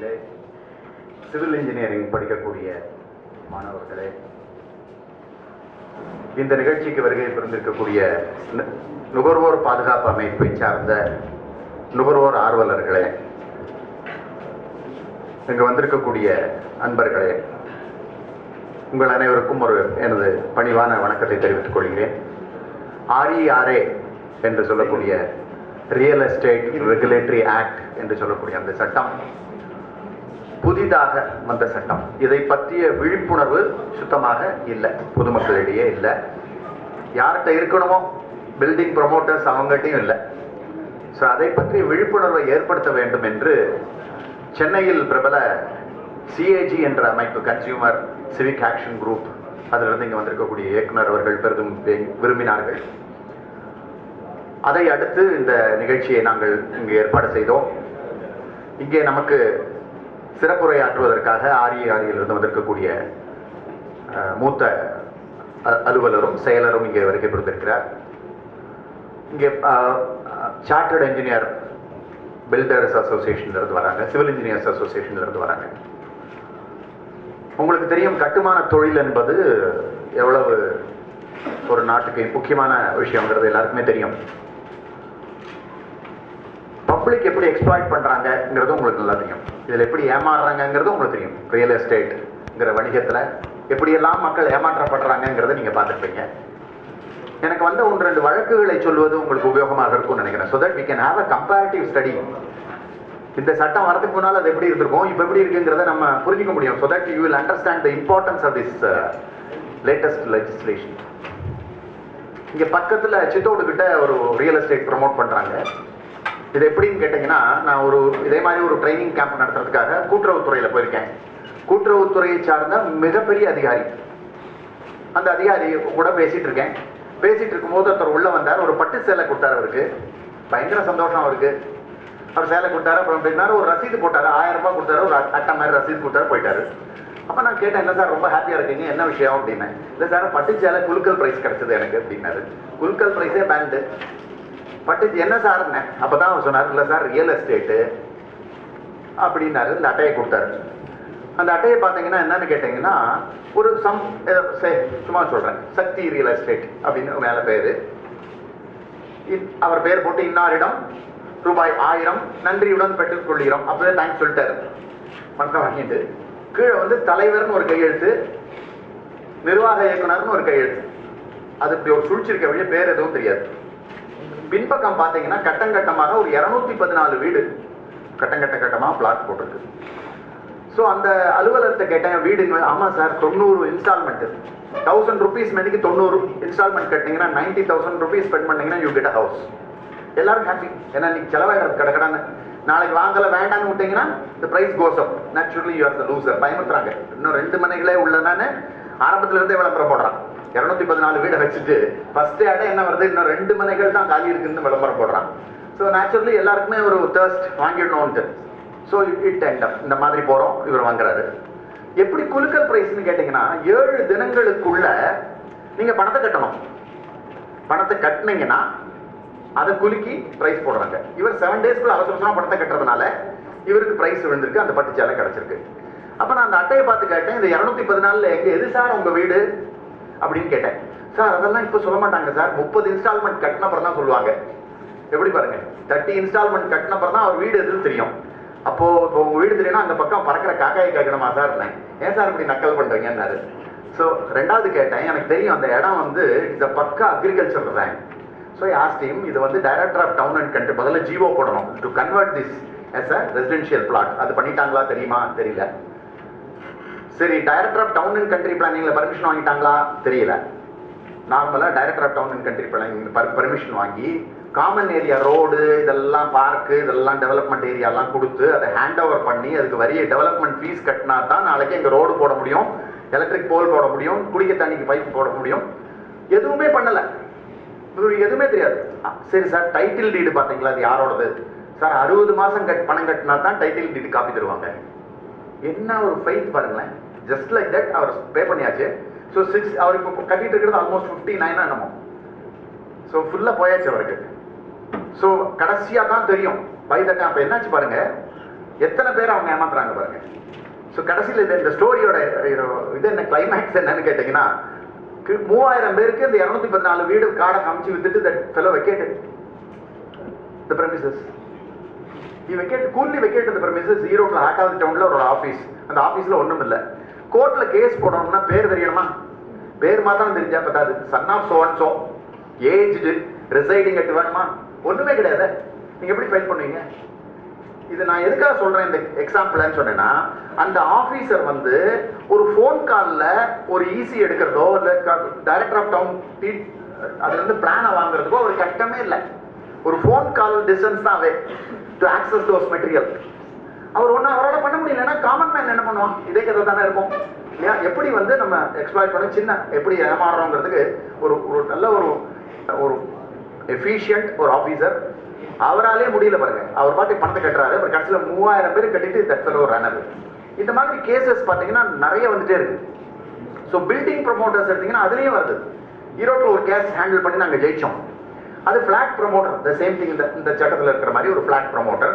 மாணவர்களே, civil engineering படிக்கக்கூடிய மாணவர்களே, இந்த நிகழ்ச்சிக்கு வருகை புரிந்திருக்கக்கூடிய நுகர்வோர் பாதுகாப்பு அமைப்பை சார்ந்த நுகர்வோர் ஆர்வலர்களே, இங்கு வந்திருக்கக்கூடிய அன்பர்களே, உங்கள் அனைவருக்கும் ஒரு எனது பணிவான வணக்கத்தை தெரிவித்துக் கொள்கிறேன். RERA என்று சொல்லக்கூடிய ரியல் எஸ்டேட் ரெகுலேட்டரி ஆக்ட் என்று சொல்லக்கூடிய அந்த சட்டம் புதிதாக வந்த சட்டம். இதை பற்றிய விழிப்புணர்வு சுத்தமாக இல்லை, பொதுமக்களிடையே இல்லை. யார்கிட்ட இருக்கணுமோ பில்டிங் ப்ரொமோட்டர்ஸ் அவங்ககிட்டையும் இல்லை. ஸோ அதை பற்றி விழிப்புணர்வை ஏற்படுத்த வேண்டும் என்று சென்னையில் பிரபல CAG என்ற அமைப்பு, கன்சியூமர் சிவிக் ஆக்ஷன் குரூப், அதிலிருந்து இங்கே வந்திருக்கக்கூடிய இயக்குனர் அவர்கள் பெரிதும் விரும்பினார்கள். அதை அடுத்து இந்த நிகழ்ச்சியை நாங்கள் இங்கு ஏற்பாடு செய்தோம். இங்கே நமக்கு சிறப்புரையாற்றுவதற்காக RERA-இலிருந்து வந்திருக்கக்கூடிய மூத்த அலுவலரும் செயலரும் இங்கே வருகை புரிந்திருக்கிறார். இங்கே சார்ட்டர்ட் என்ஜினியர் பில்டர்ஸ் அசோசியேஷன்லேருந்து வராங்க, சிவில் இன்ஜினியர்ஸ் அசோசியேஷன்லேருந்து வராங்க. உங்களுக்கு தெரியும், கட்டுமான தொழில் என்பது எவ்வளவு ஒரு நாட்டுக்கு முக்கியமான விஷயங்கிறது எல்லாருக்குமே தெரியும். பப்ளிக் எப்படி எக்ஸ்ப்ளாய்ட் பண்றாங்கிறது உங்களுக்கு நல்லா தெரியும். இதில் எப்படி ஏமாறுறாங்கிறது உங்களுக்கு தெரியும். ரியல் எஸ்டேட்ங்கிற வணிகத்தில் எப்படியெல்லாம் மக்கள் ஏமாற்றப்படுறாங்கிறத நீங்க பார்த்துருப்பீங்க. எனக்கு வந்த 1-2 வழக்குகளை சொல்வது உங்களுக்கு உபயோகமாக இருக்கும்னு நினைக்கிறேன். So that we can have a comparative study. இந்த சட்டம் வரதுக்கு முன்னால் அது எப்படி இருந்திருக்கும், இப்போ எப்படி இருக்குங்கிறத நம்ம புரிஞ்சிக்க முடியும். So that you will understand the importance of this latest legislation. இங்கே பக்கத்தில் சித்தோடு கிட்ட ஒரு ரியல் எஸ்டேட் ப்ரமோட் பண்ணுறாங்க. இது எப்படின்னு கேட்டிங்கன்னா, நான் இதே மாதிரி ஒரு ட்ரைனிங் கேம்ப் நடத்துறதுக்காக கூட்டுறவுத்துறையில் போயிருக்கேன். கூட்டுறவுத்துறையை சார்ந்த மிகப்பெரிய அதிகாரி, அந்த அதிகாரி கூட பேசிட்டு இருக்கேன். பேசிட்டு இருக்கும்போது ஒருத்தர் உள்ள வந்தார். ஒரு பட்டு சேலை கொடுத்தாரு. அவருக்கு பயங்கர சந்தோஷம். அவருக்கு அவர் சேலை கொடுத்தாரு. அப்புறம் பேசினாரு, ஒரு ரசீது போட்டாரு, 1000 ரூபாய் கொடுத்தாரு, ஒரு அட்டை மாதிரி ரசீது கொடுத்தாரு, போயிட்டாரு. அப்போ நான் கேட்டேன், என்ன சார் ரொம்ப ஹாப்பியாக இருக்கீங்க, என்ன விஷயம் அப்படின்னு. இல்லை சார், பட்டு சேலை குலுக்கல் ப்ரைஸ் கிடைச்சது எனக்கு அப்படின்னாரு. குலுக்கல் ப்ரைஸே பேண்டு, பட்டு என்ன சார்னே. அப்பதான் அவர் சொன்னார், இல்லை சார் ரியல் எஸ்டேட்டு அப்படின்னாரு. இந்த அட்டையை கொடுத்தாரு. அந்த அட்டையை பார்த்தீங்கன்னா என்னன்னு கேட்டீங்கன்னா, ஒரு சும்மா சொல்றேன், சக்தி ரியல் எஸ்டேட் அப்படின்னு மேல பேரு. அவர் பேர் போட்டு இன்னாரிடம் ரூபாய் 1000 நன்றியுடன் பெற்றுக் கொள்கிறோம், அப்பவே தேங்க்ஸ் சொல்லிட்டாரு. பணத்தை வாங்கிட்டு கீழே வந்து தலைவர்னு ஒரு கையெழுத்து, நிர்வாக இயக்குனர்னு ஒரு கையெழுத்து. அது இப்படி ஒரு சுழிச்சிருக்க வழிய பேர் எதுவும் தெரியாது. பின்பக்கம் பார்த்தீங்கன்னா கட்டங்கட்டமாக ஒரு 214 வீடு கட்டமாக பிளாட் போட்டிருக்கு. ஸோ அந்த அலுவலகத்தை கேட்டேன், வீடு ஆமாம் சார் 90 இன்ஸ்டால்மெண்ட், 1000 rupees மணிக்கு 90 இன்ஸ்டால்மெண்ட் கட்டிங்கன்னா 90,000 rupees ஸ்பெண்ட் பண்ணீங்கன்னா யூ கெட் அ ஹவுஸ். எல்லாரும் ஹாப்பி. ஏன்னா நீங்க செலவாயிடுறது கடகடான்னு. நாளைக்கு வாங்கல வேண்டான்னு விட்டீங்கன்னா the price goes up. Naturally you are the loser. பயமுறுத்துறாங்க. இன்னும் 2 மனைகளே உள்ளதானே ஆரம்பத்துல இருந்தே விளம்பரம் போடுறான். 214 வீடை வச்சுட்டு ஃபர்ஸ்ட் ஆடே என்ன வருது, இன்னும் 2 மனைகள் தான் காலி இருக்குன்னு விளம்பரம் போடுறான். ஸோ நேச்சுரலி எல்லாருக்குமே ஒரு தர்ஸ்ட் வாங்கிடணும்ட்டு. ஸோ இட் எண்ட் அப் இந்த மாதிரி போகிறோம். இவர் வாங்குறாரு. எப்படி குலுக்கல் பிரைஸ்ன்னு கேட்டிங்கன்னா, 7 தினங்களுக்குள்ள நீங்கள் பணத்தை கட்டணும். பணத்தை கட்டினீங்கன்னா அதை குலுக்கி ப்ரைஸ் போடுறாங்க. இவர் 7 daysக்குள்ள அவசரமாக பணத்தை கட்டுறதுனால இவருக்கு ப்ரைஸ் விழுந்திருக்கு, அந்த பட்டுச்சாலை கிடச்சிருக்கு. அப்போ நான் அந்த அட்டையை பார்த்து கேட்டேன், இந்த 214 எது சார் உங்கள் வீடு அப்படின்னு கேட்டேன். சார் அதெல்லாம் இப்போ சொல்ல மாட்டாங்க சார், 30 இன்ஸ்டால்மெண்ட் கட்டினப்பறம் தான் சொல்லுவாங்க. எப்படி பாருங்க, 30 இன்ஸ்டால்மெண்ட் கட்டினப்பறம் தான் அவர் வீடு எதுன்னு தெரியும். அப்போ இப்போ உங்க வீடு தெரியும்னா அந்த பக்கம் பறக்கிற காக்காயை கேட்கணுமா சார்? ஏன் சார் இப்படி நக்கல் பண்றீங்கன்னாரு. ஸோ 2வது கேட்டேன், எனக்கு தெரியும் அந்த இடம் வந்து இந்த பக்கா agriculture rank. So asked him, இது வந்து director of town and country பதில் ஜிஓ போடணும் to convert this as a residential plot. அது பண்ணிட்டாங்களா தெரியுமா? தெரியல. சரி, director of town and country பிளானிங்ல பர்மிஷன் வாங்கிட்டாங்களா? தெரியல. நார்மலா director of town and country planning permission வாங்கி காமன் ஏரியா, ரோடு, இதெல்லாம் பார்க்கு, இதெல்லாம் டெவலப்மெண்ட் ஏரியாலாம் கொடுத்து அதை ஹேண்ட் ஓவர் பண்ணி அதுக்கு வரிய டெவலப்மெண்ட் ஃபீஸ் கட்டினா தான் நாளைக்கு எங்கள் ரோடு போட முடியும், எலக்ட்ரிக் போல் போட முடியும், குடிக்க தண்ணிக்கு பைப் போட முடியும். எதுவுமே பண்ணலை. இவருக்கு எதுவுமே தெரியாது. சரி சார், டைட்டில் டீடு பார்த்தீங்களா, அது யாரோடது சார்? 60 மாதம் பணம் கட்டினா தான் டைட்டில் டீடு காப்பி தருவாங்க. என்ன ஒரு ஃபைட் பாருங்களேன். ஜஸ்ட் லைக் தட் அவர் பே பண்ணியாச்சு. ஸோ அவர் இப்போ கட்டிட்டு இருக்கிறது ஆல்மோஸ்ட் 59 என்னமோ. ஸோ ஃபுல்லாக போயாச்சு அவருக்கு. ஸோ கடைசியாக தான் தெரியும் பை த டைம். அப்போ என்னாச்சு பாருங்க, எத்தனை பேர் அவங்க ஏமாத்துறாங்க பாருங்க. ஸோ கடைசியில் இந்த ஸ்டோரியோட இது என்ன கிளைமேக்ஸ் என்னன்னு கேட்டீங்கன்னா, 3000 பேருக்கு இந்த 214 வீடு காடை காமிச்சு வித்துட்டு that fellow vacated the premises. He vacated, coolly vacated the premises. ஈரோட்ல ஹாட்டாவது டவுன்ல ஒரு ஆஃபீஸ், அந்த ஆஃபீஸ்ல ஒன்றும் இல்லை. கோர்ட்ல கேஸ் போடணும்னா பேர் தெரியணுமா? பேர் மாத்திரம் தெரிஞ்சா பத்தாது. Son of so and so, aged, residing at வேணுமா? ஒண்ணுமே கிடையாது. நீங்க எப்படி ஃபைல் பண்ணுவீங்க? இது நான் எதுக்காக சொல்றேன் இந்த எக்ஸாம்பிள்னு சொன்னேன்னா, அந்த ஆபீசர் வந்து ஒரு ஃபோன் கால்ல ஒரு ஈசி எடுக்கிறதோ இல்ல டைரக்டர் ஆஃப் டவுன் அதுல இருந்து பிளானை வாங்குறதுக்கோ ஒரு கஷ்டமே இல்லை. ஒரு ஃபோன் கால் டிஸ்டன்ஸ் தான் டு ஆக்சஸ் தோஸ் மெட்டீரியல். அவர் ஒன்றும் அவரோட பண்ண முடியலன்னா காமன் மேன் என்ன பண்ணுவான்? இதே கதை தானே இருக்கும் இல்லையா? எப்படி வந்து நம்ம எக்ஸ்ப்ளாய்ட் பண்ண சின்ன எப்படி ஏமாறுறோங்கிறதுக்கு ஒரு நல்ல ஒரு எஃபிஷியன்ட் ஒரு ஆஃபீஸர் அவராலே முடியல பாருங்க. அவர் பாட்டி பணத்தை கட்டுறாரு, அப்புறம் கடைசியில் 3000 பேர் கட்டிட்டு தட்ஃபெல்லோ ரன்னர். இந்த மாதிரி கேசஸ் பார்த்தீங்கன்னா நிறைய வந்துட்டே இருக்கு. ஸோ பில்டிங் ப்ரொமோட்டர்ஸ் எடுத்தீங்கன்னா அதுலேயும் வருது. ஈரோட்டில் ஒரு கேஸ் ஹேண்டில் பண்ணி நாங்கள் ஜெயிச்சோம். அது flat promoter, the same thing இந்த சட்டத்தில் இருக்கிற மாதிரி ஒரு ஃபிளாட் ப்ரொமோட்டர்.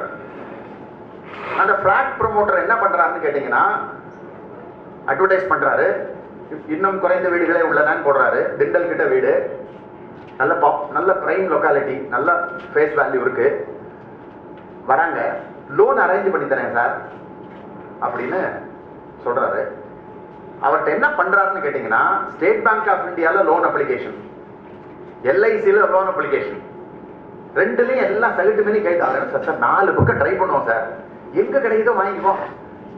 அந்த ஃபிளாட் ப்ரொமோட்டர் என்ன பண்றாருன்னு கேட்டீங்கன்னா, அட்வர்டைஸ் பண்றாரு, இன்னும் குறைந்த வீடுகளே உள்ளதான்னு போடுறாரு. திண்டல் கிட்ட வீடு, நல்ல பிரைம் லொக்காலிட்டி, நல்ல ஃபேஸ் வேல்யூ இருக்கு. வராங்க, லோன் அரேஞ்ச் பண்ணி தரேன் சார் அப்படின்னு சொல்றாரு. அவர்கிட்ட என்ன பண்றாருன்னு கேட்டீங்கன்னா, ஸ்டேட் பேங்க் ஆஃப் இந்தியால லோன் அப்ளிகேஷன், எல்ஐசியில் லோன் அப்ளிகேஷன், ரெண்டுலையும் எல்லாம் சகிட்டு பண்ணி கேட்டாங்க. சார் 4 பக்கம் ட்ரை பண்ணுவோம் சார், எங்க கிடைக்குதோ வாங்கிக்குவோம்.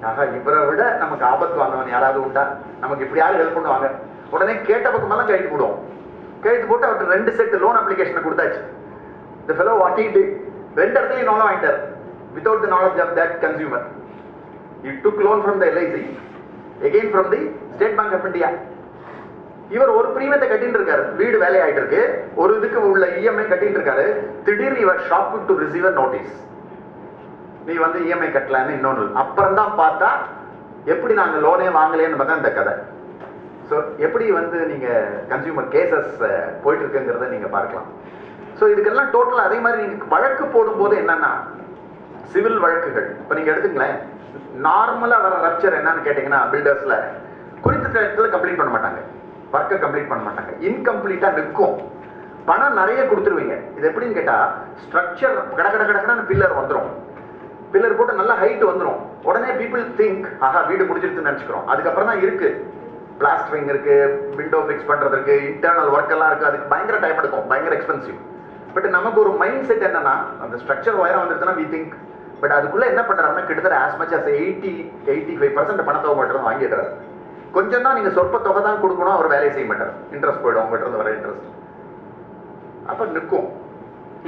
ஆகா, இவரை விட நமக்கு ஆபத்து வாங்கவன் யாராவது உண்டா? நமக்கு இப்படி யாரும் ஹெல்ப் பண்ணுவாங்க? உடனே கேட்ட பக்கமெல்லாம் கழித்து போடுவோம். கழித்து போட்டு அவருக்கு 2 செட் லோன் அப்ளிகேஷனை கொடுத்தாச்சு. The fellow what he did, 2 இடத்தையும் லோன் வாங்கிட்டார் without the knowledge of that consumer. He took loan from the LIC, again from the State Bank of India. இவர் ஒரு பிரீமியத்தை கட்டிட்டு இருக்காரு, வீடு வேலை ஆயிட்டு இருக்கு, ஒரு இதுக்கு உள்ள இஎம்ஐ கட்டிட்டு இருக்காரு. திடீர்னு இவர் shock to receive a notice, நீ வந்து இஎம்ஐ கட்டலான்னு இன்னொன்று. அப்புறம் தான் பார்த்தா எப்படி நாங்கள் லோனே வாங்கலேன்னு பார்த்தா இந்த கதை. ஸோ எப்படி வந்து நீங்கள் கன்சியூமர் கேசஸ் போயிட்டு இருக்குங்கிறத நீங்கள் பார்க்கலாம். ஸோ இதுக்கெல்லாம் டோட்டலாக அதே மாதிரி நீங்கள் வழக்கு போடும்போது என்னன்னா, சிவில் வழக்குகள் இப்போ நீங்கள் எடுத்துங்களேன், நார்மலாக வர ரப்சர் என்னன்னு கேட்டிங்கன்னா, பில்டர்ஸில் குறிப்பிட்ட இடத்துல கம்ப்ளீட் பண்ண மாட்டாங்க, ஒர்க்கை கம்ப்ளீட் பண்ண மாட்டாங்க, இன்கம்ப்ளீட்டாக நிற்கும். பணம் நிறைய கொடுத்துருவீங்க. இது எப்படின்னு கேட்டால், ஸ்ட்ரக்சர் கடக்கடன்னு பில்லர் வந்துடும், பில்லர் போட்டு நல்லா ஹைட் வந்துடும். உடனே பீப்புள் திங்க் ஆஹா வீடு முடிஞ்சிருச்சுன்னு நினச்சிக்கிறோம். அதுக்கப்புறம் தான் இருக்கு பிளாஸ்டரிங் இருக்கு, விண்டோ ஃபிக்ஸ் பண்றதுக்கு, இன்டர்னல் ஒர்க் எல்லாம் இருக்கு. அதுக்கு பயங்கர டைம் எடுக்கும், பயங்கர எக்ஸ்பென்சிவ். பட் நமக்கு ஒரு மைண்ட் செட் என்னன்னா, அந்த ஸ்ட்ரக்சர் உயரம் வந்துருச்சுன்னா வி திங்க். பட் அதுக்குள்ள என்ன பண்றாருன்னா, கிட்டத்தட்ட as much as 80-85% பணத்தை மட்டும் வாங்கிடுறாரு. கொஞ்சம் தான் நீங்க சொற்ப தொகை தான் கொடுக்கணும், அவர் வேலையை செய்ய மாட்டார், இன்ட்ரெஸ்ட் போயிடும், உங்ககிட்ட இருந்து வர இன்ட்ரெஸ்ட் அப்ப நிற்கும்.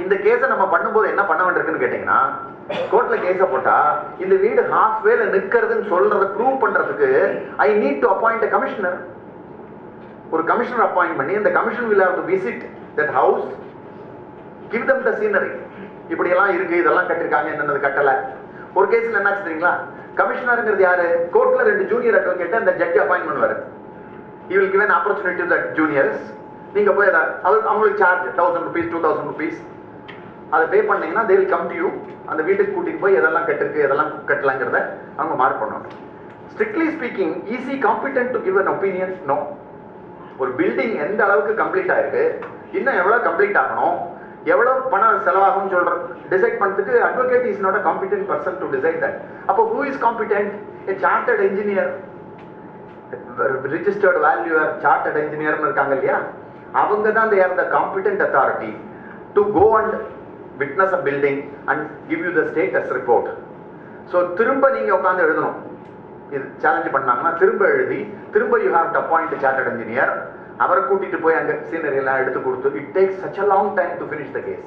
இந்த கேஸை நம்ம பண்ணும்போது என்ன பண்ண வேண்டியிருக்குன்னு கேட்டீங்கன்னா, கோர்ட்ல கேஸ போட்டா இந்த வீடு ஹாஃப் வேல நிக்கிறதுன்னு சொல்றத ப்ரூவ் பண்றதுக்கு I need to appoint a commissioner. ஒரு கமிஷனர் அப்பாயிண்ட் பண்ணி இந்த commission will have to visit that house, give them the scenery. இப்படி எல்லாம் இருக்கு, இதெல்லாம் கட்டிருக்காங்க, என்னென்னது கட்டல. ஒரு கேஸ்ல என்ன தெரியுங்களா, கமிஷனருங்கிறது யாரு? கோர்ட்ல 2 ஜூனியர் அட்வொகேட் அந்த ஜட்ஜ் அப்பாயிண்ட் பண்ணுவாரு. he will give an opportunity to the juniors. நீங்க போய் அவங்களுக்கு சார்ஜ் 1000 rupees 2000 rupees அதை பே பண்ணீங்கன்னா they will come to you. அந்த வீட்டுக்கு கூட்டிட்டு போய் எதெல்லாம் கட்டிருக்கு, எதெல்லாம் கட்டலாங்கிறத அவங்க மார்க் பண்ணுவாங்க. Strictly speaking, is he competent to give an opinion? No. ஒரு பில்டிங் எந்த அளவுக்கு கம்ப்ளீட் ஆயிருக்கு, இன்னும் எவ்வளவு கம்ப்ளீட் ஆகணும், எவ்வளவு பணம் செலவாகும் சொல்றது டிசைட் பண்றதுக்கு advocate is not a competent person to decide that. அப்போ who is competent? a chartered engineer, registered valuer, chartered engineer இருக்காங்க இல்லையா, அவங்க தான் they are the competent authority to go and witness a building and give you the status report. So திரும்ப நீங்க உட்கார்ந்து எழுதணும். இது சேலஞ்ச் பண்ணாங்கன்னா திரும்ப எழுதி, திரும்ப you have to appoint a chartered engineer, அவரை கூட்டிட்டு போய் அங்க சீனரி எல்லாம் எடுத்து கொடுத்து, it takes such a long time to finish the case.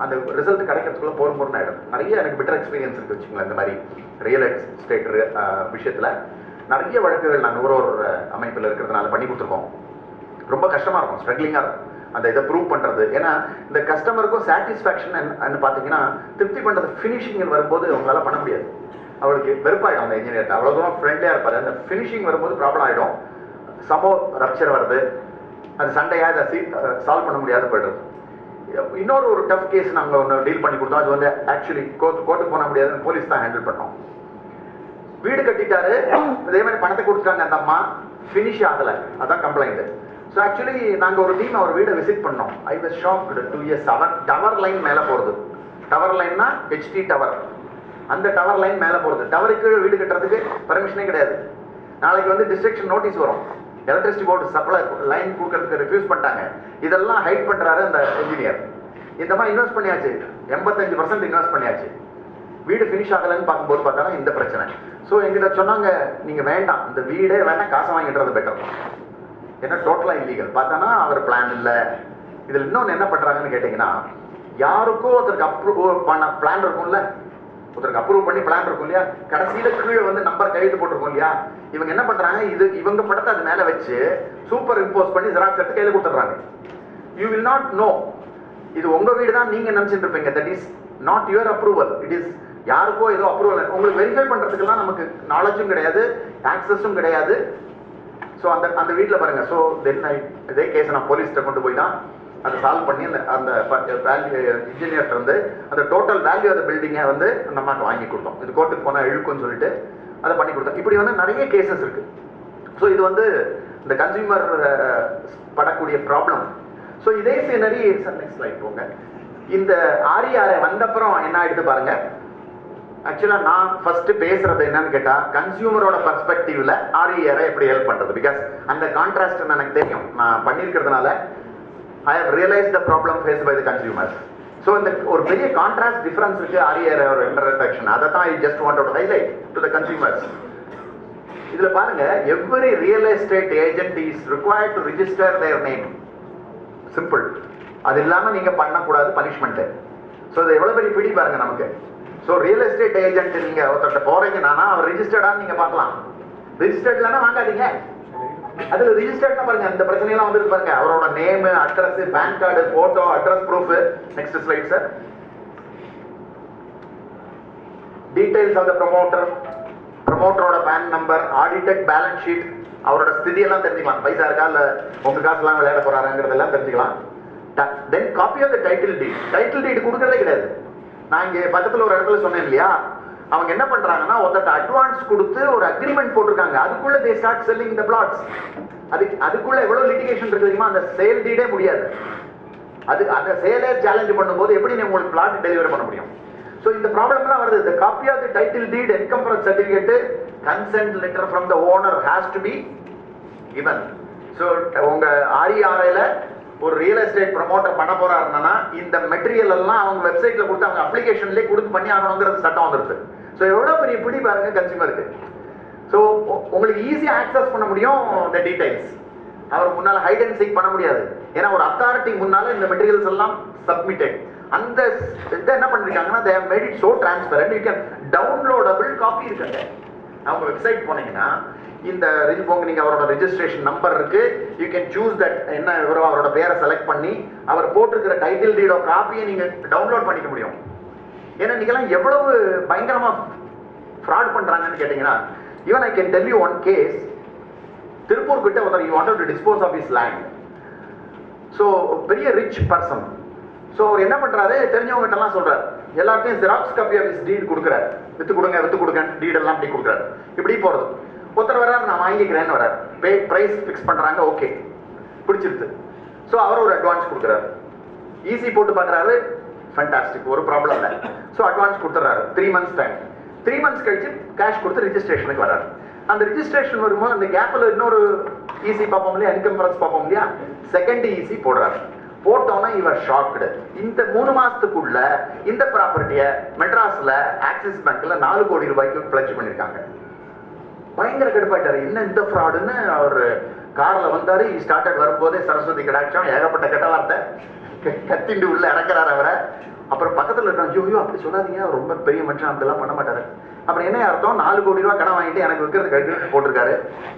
அந்த ரிசல்ட் கிடைக்கிறதுக்குள்ள போரும் ஆயிடும். நிறைய எனக்கு பெட்டர் எக்ஸ்பீரியன்ஸ் இருக்கு வச்சுங்களேன். இந்த மாதிரி ரியல் எஸ்டேட் விஷயத்துல நிறைய வழக்குகள் நாங்கள் ஒரு அமைப்பில் இருக்கிறதுனால பண்ணி கொடுத்துருக்கோம். ரொம்ப கஷ்டமா இருக்கும், ஸ்ட்ரகிளிங்கா இருக்கும் அந்த இதை ப்ரூவ் பண்றது. ஏன்னா இந்த கஸ்டமருக்கும் சாட்டிஸ்ஃபேக்ஷன் பார்த்தீங்கன்னா, திருப்தி பண்றது ஃபினிஷிங் வரும்போது அவங்களால பண்ண முடியாது. அவளுக்கு வெறுப்பாயிடும் அந்த இன்ஜினியர்ட்ட. அவ்வளோ தூரம் ஃப்ரெண்ட்லியா இருப்பாரு, அந்த ஃபினிஷிங் வரும்போது ப்ராப்ளம் ஆயிடும். சமோ ரப்சர் வருது, அது சண்டையா இதை சால்வ் பண்ண முடியாது போயிடுறது. இன்னொரு ஒரு டஃப் கேஸ் நாங்கள் ஒன்று டீல் பண்ணி கொடுத்தோம். அது வந்து ஆக்சுவலி கோர்ட்டுக்கு போன முடியாது, போலீஸ் தான் ஹேண்டில் பண்ணோம். வீடு கட்டிட்டாரு, இதே மாதிரி பணத்தை கொடுத்துட்டாங்க அந்த அம்மா, ஃபினிஷ் ஆகலை, அதான் கம்ப்ளைண்ட். ஸோ ஆக்சுவலி நாங்கள் ஒரு டீம் அவர் வீடை விசிட் பண்ணோம். I was shocked. 2 years tower line மேலே போகிறது. டவர் லைன்னா ஹெச்டி டவர், அந்த டவர் லைன் மேலே போகிறது. டவருக்கு வீடு கட்டுறதுக்கு பர்மிஷனே கிடையாது. நாளைக்கு வந்து டிஸ்ட்ரக்ஷன் நோட்டீஸ் வரும். எலக்ட்ரிசிட்டி போர்டு சப்ளை லைன் கொடுக்கறதுக்கு ரெஃப்யூஸ் பண்ணிட்டாங்க. இதெல்லாம் ஹைட் பண்ணுறாரு அந்த இன்ஜினியர். இந்த மாதிரி இன்வெஸ்ட் பண்ணியாச்சு, 85% இன்வெஸ்ட் பண்ணியாச்சு. வீடு ஃபினிஷ் ஆகலைன்னு பார்க்கும்போது பார்த்தாலும் இந்த பிரச்சனை. ஸோ எங்கிட்ட சொன்னாங்க, நீங்கள் வேண்டாம், இந்த வீடே வேண்டாம், காசை வாங்கிட்டுறது பெட்டர். ஏன்னா டோட்டலாக இல்லீகல். பார்த்தானா அவர் பிளான் இல்லை. இதில் இன்னொன்று என்ன பண்ணுறாங்கன்னு கேட்டிங்கன்னா, யாருக்கோ ஒருத்தருக்கு அப்ரூவ் பண்ண பிளான் இருக்கும்ல, ஒருத்தருக்கு அப்ரூவ் பண்ணி பிளான் இருக்கும் இல்லையா, கடைசியில் கீழே வந்து நம்பர் கையெழுத்து போட்டிருக்கோம் இல்லையா, இவங்க என்ன பண்ணுறாங்க, இவங்க படத்தை அது மேலே வச்சு சூப்பர் இம்போஸ் பண்ணி ஜெராக்ஸ் எடுத்து கையில் கொடுத்துட்றாங்க. யூ வில் நாட் நோ இது உங்கள் வீடு தான் நீங்கள் நினச்சிட்டு இருப்பீங்க. That is not your approval. It is யாருக்கோ ஏதோ அப்ரூவல். உங்களுக்கு வெரிஃபை பண்ணுறதுக்கெல்லாம் நமக்கு நாலேஜும் கிடையாது, ஆக்சஸும் கிடையாது. ஸோ அந்த வீட்டில் பாருங்கள். ஸோ தென் இதே கேஸை நான் போலீஸ்கிட்ட கொண்டு போய் தான் அதை சால்வ் பண்ணி அந்த வேல்யூ இன்ஜினியர்கிட்ட வந்து அந்த டோட்டல் வேல்யூ அந்த பில்டிங்கை வந்து அந்த அம்மாவுக்கு வாங்கி கொடுத்தோம். இது கோர்ட்டுக்கு போனால் இழுக்குன்னு சொல்லிட்டு அதை பண்ணி கொடுத்தோம். இப்படி வந்து நிறைய கேசஸ் இருக்குது. ஸோ இது வந்து இந்த கன்சியூமர் படக்கூடிய ப்ராப்ளம். ஸோ இதே சீனரி நெக்ஸ்ட் ஸ்லைட் போங்க. இந்த RERA வந்தப்புறம் என்ன ஆகிடுது பாருங்க. ஆக்சுவலாக நான் ஃபர்ஸ்ட் பேசுறது என்னன்னு கேட்டால், கன்சியூமரோட பர்ஸ்பெக்டிவ்ல RERA எப்படி ஹெல்ப் பண்ணுறது. பிகாஸ் அந்த கான்ட்ராஸ்ட் எனக்கு தெரியும், நான் பண்ணியிருக்கிறதுனால I have realized the problem faced by the consumers. So இந்த ஒரு பெரிய கான்ட்ராஸ்ட் டிஃபரன்ஸ் இருக்கு RERA ஒரு இன்டராக்ஷன். அதை தான் I just wanted to highlight to the consumers. இதுல பாருங்க, every real estate agent is required to register their name. Simple. அது இல்லாம நீங்க பண்ணக்கூடாது பனிஷ்மெண்ட். ஸோ இது எவ்வளவு பெரிய பிடி பாருங்க நமக்கு. ஸோ ரியல் எஸ்டேட் ஏஜென்ட் நீங்க ஒருத்தர் போறீங்கன்னா அவர் ரிஜிஸ்டர்டான்னு நீங்க பார்க்கலாம். ரிஜிஸ்டர்ட் இல்லைன்னா வாங்காதீங்க. அதுல ரிஜிஸ்டர்ட்னா பாருங்க, அந்த பிரச்சனையெல்லாம் வந்து பாருங்க, அவரோட name, address, PAN card, photo, address proof. Next slide sir. Details of the promoter, ப்ரமோட்டரோட PAN number, audited balance sheet, அவரோட ஸ்திதியெல்லாம் தெரிஞ்சுக்கலாம். பைசா இருக்கா இல்ல உங்க காசுலாம் விளையாட போறாருங்கிறதெல்லாம் தெரிஞ்சுக்கலாம். Then copy of the title deed. Title deed கொடுக்கறதே கிடையாது. நான் இங்கே பக்கத்தில் ஒரு இடத்துல சொன்னேன் இல்லையா, அவங்க என்ன பண்றாங்கன்னா ஒருத்தர் அட்வான்ஸ் கொடுத்து ஒரு அக்ரிமெண்ட் போட்டிருக்காங்க. அதுக்குள்ள they start selling the flats. அதுக்குள்ள எவ்வளவு லிட்டிகேஷன் இருக்கு தெரியுமா? அந்த சேல் டீடே முடியாது. அந்த சேலே சேலஞ்ச் பண்ணும்போது எப்படி நீங்க உங்களுக்கு பிளாட் டெலிவரி பண்ண முடியும்? ஸோ இந்த ப்ராப்ளம்லாம் வருது. The copy of the title deed, encumbrance certificate, consent letter from the owner has to be given. So உங்க RERA ஒரு ரியல் எஸ்டேட் ப்ரமோட்டர் பண்ண போறாருன்னா இந்த மெட்டீரியல் எல்லாம் அவங்க வெப்சைட்ல கொடுத்து அவங்க அப்ளிகேஷன்லேயே கொடுத்து பண்ணி ஆகணுங்கிறது சட்டம் வந்துருது. ஸோ எவ்வளோ பெரிய பிடி பாருங்க கன்சியூமருக்கு. ஸோ உங்களுக்கு ஈஸியாக ஆக்சஸ் பண்ண முடியும் இந்த டீடைல்ஸ். அவர் முன்னால் ஹைட் அண்ட் சீக் பண்ண முடியாது. ஏன்னா ஒரு அத்தாரிட்டி முன்னால இந்த மெட்டீரியல்ஸ் எல்லாம் சப்மிட்டட். அந்த இதை என்ன பண்ணிருக்காங்கன்னா they have made it so transparent, you can downloadable copy இருக்குங்க. அவங்க வெப்சைட் போனீங்கன்னா இந்த நீங்க அவரோட ரெஜிஸ்ட்ரேஷன் நம்பர் இருக்கு, யூ கேன் சூஸ் தட் என்ன விவரம், அவரோட பேரை செலக்ட் பண்ணி அவர் போட்டிருக்கிற டைட்டில் டீடோ காப்பியை நீங்க டவுன்லோட் பண்ணிக்க முடியும். ஏன்னா நீங்கெல்லாம் எவ்வளவு பயங்கரமா ஃப்ராட் பண்றாங்கன்னு கேட்டீங்கன்னா, even I can tell you one case. Tiruppur கிட்ட ஒருத்தர் you wanted to dispose of his land. So பெரிய ரிச் பர்சன். ஸோ அவர் என்ன பண்றாரு, தெரிஞ்சவங்ககிட்ட எல்லாம் சொல்றாரு, எல்லாத்தையும் xerox copy of his deed கொடுக்குறாரு. வித்து கொடுங்க டீட் எல்லாம் அப்படி கொடுக்குறாரு. இப்படி போறது. ஒருத்தர் வர்றாரு, நான் வாங்கிக்கிறேன்னு வர்றாரு. பிரைஸ் ஃபிக்ஸ் பண்றாங்க, ஓகே பிடிச்சிருது. ஸோ அவர் ஒரு அட்வான்ஸ் கொடுக்குறாரு. ஈஸி போட்டு பார்க்குறாரு, ஃபண்டாஸ்டிக், ஒரு ப்ராப்ளம் இல்லை. ஸோ அட்வான்ஸ் கொடுத்துறாரு. 3 months டைம். 3 months கழிச்சு கேஷ் கொடுத்து ரிஜிஸ்ட்ரேஷனுக்கு வர்றாரு. அந்த ரிஜிஸ்ட்ரேஷன் வரும்போது அந்த கேப்ல இன்னொரு ஈஸி பார்ப்போம் இல்லையா, என்கம்பரன்ஸ் பார்ப்போம் இல்லையா, செகண்ட் ஈஸி போடுறாரு. போட்டோன்னா இவர் ஷாக்டு. இந்த 3 மாசத்துக்குள்ள இந்த ப்ராப்பர்ட்டியை மெட்ராஸ்ல ஆக்சிஸ் பேங்க்ல 4 கோடி ரூபாய்க்கு பிளட்ஜ் பண்ணிருக்காங்க. பயங்கர கடுப்பாயிட்டாரு. என்ன இந்த ஃப்ராடுன்னு அவர் கார்ல வந்தாரு. ஸ்டார்டட் வரும்போதே சரஸ்வதி கடாட்சம், ஏகப்பட்ட கெட்ட வார்த்தை கத்திண்டு உள்ள இறக்குறாரு அவரை. அப்புறம் பக்கத்துல இருக்கான், ஐயோ அப்படி சொல்லாதீங்க, ரொம்ப பெரிய மனுஷன், அப்படிலாம் பண்ண மாட்டாரு. அப்புறம் என்ன அர்த்தம், 4 கோடி ரூபாய் கடன் வாங்கிட்டு எனக்கு விற்கிறது கழிச்சு போட்டிருக்காரு.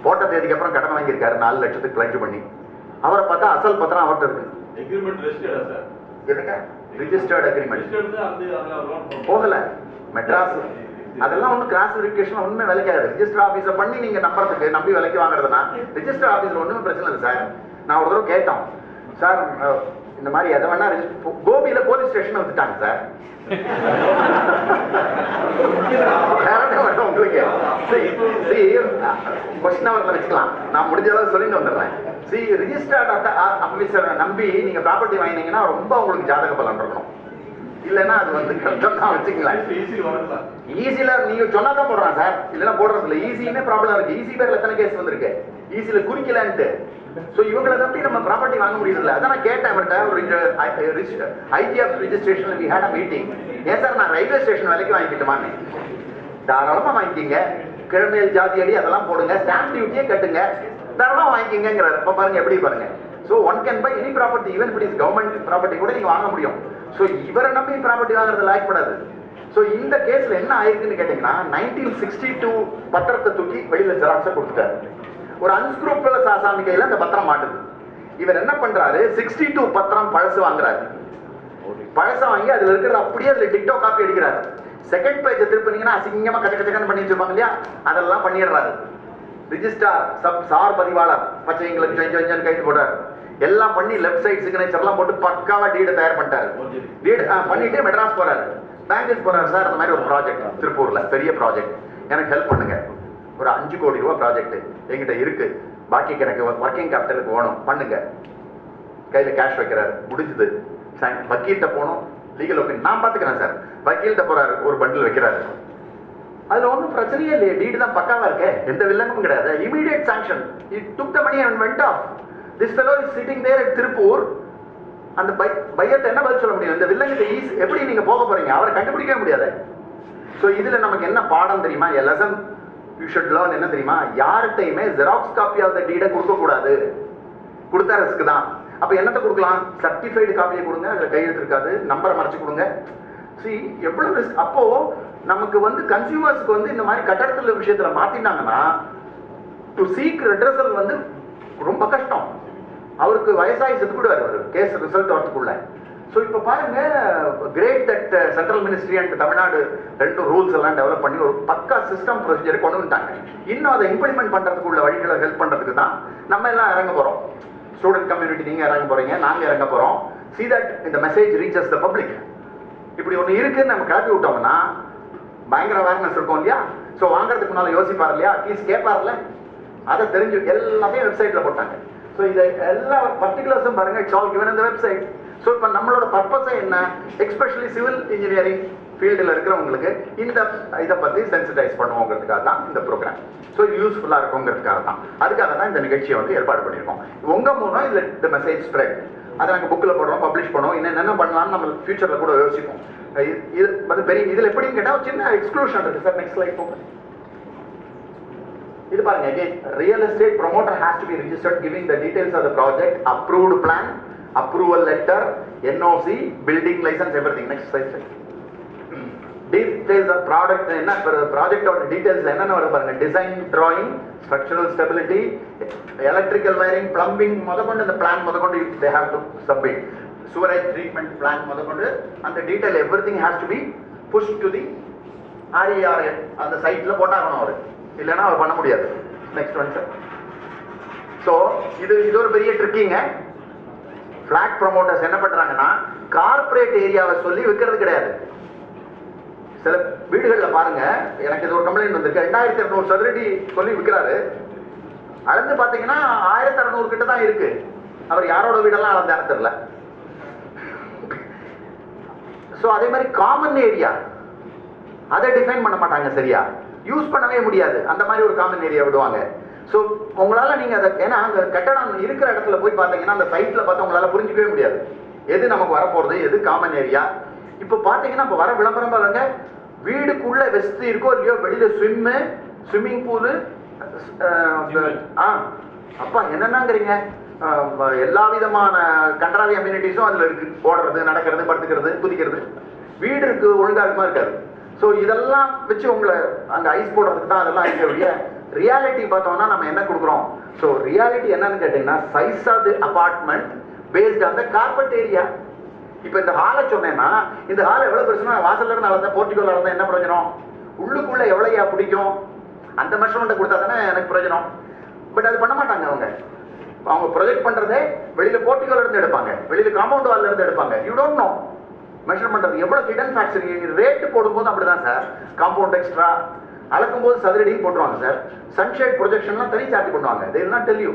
போட்ட தேதிக்கு அப்புறம் கடன் வாங்கியிருக்காரு 4 லட்சத்துக்கு பிளட்ஜ் பண்ணி. அவரை பார்த்தா அசல் பத்திரம் அவர்கிட்ட இருக்கு. ரிஜிஸ்டர்ட் அக்ரிமெண்ட் போகல மெட்ராஸ். அதெல்லாம் ஒன்றும் கிராஸ் வெரிஃபிகேஷன் ஒன்றுமே விலைக்காது. ரிஜிஸ்டர் ஆஃபீஸை பண்ணி நீங்க நம்புறதுக்கு நம்பி விலைக்கு வாங்குறதுனா ரிஜிஸ்டர் ஆஃபீஸில் ஒன்றுமே பிரச்சனை இல்லை சார். நான் ஒரு தடவை கேட்டோம், சார் இந்த மாதிரி எதை வேணா கோபியில போலீஸ் ஸ்டேஷன் வந்துட்டாங்க சார். உங்களுக்கு கொஸ்டின் அவர்ல வச்சுக்கலாம். நான் முடிஞ்ச அளவு சொல்லிட்டு வந்துடுறேன். ரிஜிஸ்டர்ட் ஆபீசர் நம்பி நீங்க ப்ராப்பர்ட்டி வாங்கினீங்கன்னா ரொம்ப உங்களுக்கு ஜாதக பலன் இருக்கணும். இல்லைன்னா அது வந்து கஷ்டம் தான் வச்சுக்கலாம். ஈஸியில நீங்க சொன்னாதான் போடுறான் சார், இல்லைன்னா போடுறது இல்லை. ஈஸியுமே ப்ராப்ளம் இருக்கு. ஈஸி பேர்ல எத்தனை கேஸ் வந்திருக்கு ஈஸியில குறிக்கலான்ட்டு. ஸோ இவங்களை நம்பி நம்ம ப்ராப்பர்ட்டி வாங்க முடியல. அதான் நான் கேட்டேன் அவர்கிட்ட. ஒரு ஐடிஎஃப் ரிஜிஸ்ட்ரேஷன்ல வி ஹேட் அ மீட்டிங். ஏன் சார் நான் ரயில்வே ஸ்டேஷன் வேலைக்கு வாங்கிக்கிட்டுமான்னு. தாராளமா வாங்கிக்கிங்க, கிழமையில் ஜாதி அடி அதெல்லாம் போடுங்க, ஸ்டாம்ப் டியூட்டியே கட்டுங்க, தாராளமா வாங்கிக்கிங்கிறாரு. இப்போ பாருங்க எப்படி பாருங்க. So one can buy any property, even it is government property கூட நீங்க வாங்க முடியும். ஸோ இவரை நம்பி ப்ராப்பர்ட்டி வாங்குறது லாய்க்கப்படாது. ஸோ இந்த கேஸ்ல என்ன ஆயிருக்குன்னு கேட்டீங்கன்னா 1962 பத்திரத்தை தூக்கி வெளியில ஜெராக்ஸை கொடுத்துட்டாரு. ஒரு அன்ஸ்க்ரூப்புலஸ் ஆசாமி கையில அந்த பத்திரம் மாட்டுது. இவர் என்ன பண்றாரு, 62 பத்திரம் பழசு வாங்குறாரு. பழச வாங்கி அதுல இருக்கிறது அப்படியே அதுல டிக்டோ காப்பி அடிக்கிறாரு. செகண்ட் பேஜ் திருப்பினீங்கன்னா அசிங்கமா கச்சக்கச்சக்கன்னு பண்ணி வச்சிருப்பாங்க இல்லையா, அதெல்லாம் பண்ணிடுறாரு. ரிஜிஸ்டார் சார் பதிவாளர் பச்சைங்களுக்கு கொஞ்சம் கைது போடுறாரு. எல்லாம் பண்ணி லெஃப்ட் சைட் சிக்னேச்சர் எல்லாம் போட்டு பக்காவா டீடு தயார் பண்ணிட்டாரு. டீடு பண்ணிட்டு மெட்ராஸ் போறாரு. பேங்க்குக்கு போறாரு. சார் அந்த மாதிரி ஒரு ப்ராஜெக்ட் திருப்பூர்ல பெரிய ப்ராஜெக்ட், எனக்கு ஹெல்ப் பண்ணுங்க. ஒரு 5 கோடி ரூபாய் ப்ராஜெக்ட் என்கிட்ட இருக்கு, பாக்கிக்கு எனக்கு ஒர்க்கிங் கேபிட்டலுக்கு வேணும், பண்ணுங்க. கையில கேஷ் வைக்கிறாரு. முடிஞ்சது. வக்கீல்கிட்ட போனோம், லீகல் ஒப்பீனியன் நான் பாத்துக்கிறேன் சார். வக்கீல்கிட்ட போறாரு, ஒரு பண்டில் வைக்கிறாரு. அதுல ஒன்றும் பிரச்சனையே இல்லையே, டீடு தான் பக்காவா இருக்கு, எந்த வில்லங்கமும் கிடையாது. Immediate sanction. He took the money and went off. This fellow is sitting there at Tiruppur. அந்த பையத்தை என்ன பதில் சொல்ல முடியும்? இந்த வில்லங்கிட்ட எப்படி நீங்க போக போறீங்க? அவரை கண்டுபிடிக்கவே முடியாது. சோ இதுல நமக்கு என்ன பாடம் தெரியுமா? A lesson you should learn என்ன தெரியுமா? யார்கிட்டயுமே ஜெராக்ஸ் காப்பி ஆஃப் த டீடை கொடுக்க கூடாது. கொடுத்தா ரிஸ்க் தான். அப்ப என்னத்தை கொடுக்கலாம்? சர்டிஃபைடு காப்பியை கொடுங்க, அதுல கையெழுத்து இருக்காது, நம்பரை மறைச்சு கொடுங்க. See எவ்வளவு ரிஸ்க். அப்போ நமக்கு வந்து கன்சியூமர்ஸ்க்கு வந்து இந்த மாதிரி கட்டடத்துல விஷயத்துல மாத்தினாங்கன்னா டு சீக் ரெட்ரஸல் வந்து ரொம்ப கஷ்டம். அவருக்கு வயசாகி செத்து விடுவார் அவர் கேஸ் ரிசல்ட் வரதுக்குள்ள. ஸோ இப்போ பாருங்க, great that central ministry and Tamil Nadu 2 rules எல்லாம் டெவலப் பண்ணி ஒரு பக்கா சிஸ்டம் ப்ரொசீஜரை கொண்டு வந்துட்டாங்க. இன்னும் அதை இம்ப்ளிமெண்ட் பண்றதுக்குள்ள வழிகளை ஹெல்ப் பண்றதுக்கு தான் நம்ம எல்லாம் இறங்க போறோம். ஸ்டூடெண்ட் கம்யூனிட்டி நீங்க இறங்க போறீங்க, நாங்க இறங்க போறோம். See that இந்த மெசேஜ் ரீச்சஸ் த பப்ளிக். இப்படி ஒன்று இருக்குன்னு நம்ம கிளப்பி விட்டோம்னா பயங்கர அவேர்னஸ் இருக்கும் இல்லையா? ஸோ வாங்குறதுக்கு முன்னால யோசிப்பார் இல்லையா, அட்லீஸ்ட் கேட்பார்ல, அதை தெரிஞ்சு எல்லாத்தையும் வெப்சைட்ல போட்டாங்க. ஸோ இதை எல்லா பர்டிகுலர்ஸும் பாருங்க, இட்ஸ் ஆல் கிவன் இந்த வெப்சைட். ஸோ இப்போ நம்மளோட பர்பஸே என்ன? எஸ்பெஷலி சிவில் இன்ஜினியரிங் ஃபீல்டில் இருக்கிறவங்களுக்கு இந்த இதை பற்றி சென்சிடைஸ் பண்ணுவோங்கிறதுக்காக தான் இந்த ப்ரோக்ராம். ஸோ இது யூஸ்ஃபுல்லாக இருக்குங்கிறதுக்காக தான், அதுக்காக தான் இந்த நிகழ்ச்சியை வந்து ஏற்பாடு பண்ணியிருக்கோம். உங்கள் மூலம் இதில் இந்த மெசேஜ் ஸ்ப்ரெட், அதை நாங்கள் புக்கில் போடுறோம், பப்ளிஷ் பண்ணுவோம். இன்னும் என்னென்ன பண்ணலாம்னு நம்ம ஃபியூச்சரில் கூட யோசிப்போம். இது வந்து பெரிய இதில் எப்படின்னு கேட்டால் சின்ன எக்ஸ்க்ளூஷன் இருக்குது சார். நெக்ஸ்ட் ஸ்லைட் போங்க. இது பாருங்க, again real estate promoter has to be registered giving the details of the project, approved plan, approval letter, NOC, building license, everything. Next slide sir. Details of product enna project or details enna varu parunga, design drawing, structural stability, electrical wiring, plumbing modakondu the plan modakondu they have to submit, sewerage treatment plan modakondu and the detail everything has to be pushed to the RERA அந்த சைட்ல போட்டாகணும் அவரு, இல்லைன்னா அவர் பண்ண முடியாது. Next one sir. So இது ஒரு பெரிய ட்ரிக்கிங்க. Flat promoters என்ன பண்றாங்கன்னா கார்பரேட் ஏரியாவை சொல்லி விற்கிறது கிடையாது. சில வீடுகளில் பாருங்க, எனக்கு இது ஒரு கம்ப்ளைண்ட் வந்திருக்கு. 2200 சதுரடி சொல்லி விற்கிறாரு. அளந்து பார்த்தீங்கன்னா 1600 கிட்ட தான் இருக்கு. அவர் யாரோட வீடெல்லாம் அளந்தாரு தெரியல. ஸோ அதே மாதிரி காமன் ஏரியா அதை டிஃபைன் பண்ண மாட்டாங்க சரியா, யூஸ் பண்ணவே முடியாது. அந்த மாதிரி ஒரு காமன் ஏரியா விடுவாங்க. ஸோ உங்களால் நீங்கள் அதை, ஏன்னா அந்த கட்டடம் இருக்கிற இடத்துல போய் பார்த்தீங்கன்னா அந்த சைட்டில் பார்த்து உங்களால் புரிஞ்சிக்கவே முடியாது எது நமக்கு வரப்போகிறது, எது காமன் ஏரியா. இப்போ பார்த்தீங்கன்னா இப்போ வர விளம்பரம் பாருங்க, வீடுக்குள்ள வெஸ்ட் இருக்கோ இல்லையோ, வெளியில ஸ்விம்மிங் பூலு, அப்பா என்னன்னாங்கிறீங்க, எல்லா விதமான கண்ட்ராவி அம்யூனிட்டிஸும் அதில் இருக்கு. ஓடுறது, நடக்கிறது, படுத்துக்கிறது, குதிக்கிறது. வீடு இருக்கு, ஒழுங்கா இருக்குமா இருக்காது. ஸோ இதெல்லாம் வச்சு உங்களை அங்கே ஐஸ் போடுறதுக்கு தான் அதெல்லாம் இருக்கக்கூடிய ரியாலிட்டி பார்த்தோம்னா நம்ம என்ன கொடுக்குறோம். ஸோ ரியாலிட்டி என்னன்னு கேட்டீங்கன்னா size of the apartment based on the carpet area. இப்போ இந்த ஹாலை சொன்னேன்னா, இந்த ஹால் எவ்வளோ பெருசுனா வாசல்ல இருந்து அளந்தா, போர்ட்டிகோல அளந்தா என்ன பிரயோஜனம்? உள்ளுக்குள்ள எவ்வளோயா பிடிக்கும் அந்த மெஷர்மெண்ட்டை கொடுத்தா தானே எனக்கு பிரயோஜனம். பட் அது பண்ண மாட்டாங்க அவங்க. அவங்க ப்ரொஜெக்ட் பண்றதே வெளியில போர்ட்டிகோல இருந்து எடுப்பாங்க, வெளியில காம்பவுண்ட் வால்ல இருந்து எடுப்பாங்க. யூ டோன்ட் நோ மெஷர் பண்றது எவ்வளவு ஹிடன் ஃபேக்டர். ரேட் போடும்போது அப்படிதான் சார். காம்பவுண்ட் எக்ஸ்ட்ரா அளக்கும் போது சதுரடி போட்டுருவாங்க சார். சன்ஷேட் ப்ரொஜெக்ஷன்லாம் தனி சார்ஜ் பண்ணுவாங்க. they will not tell you.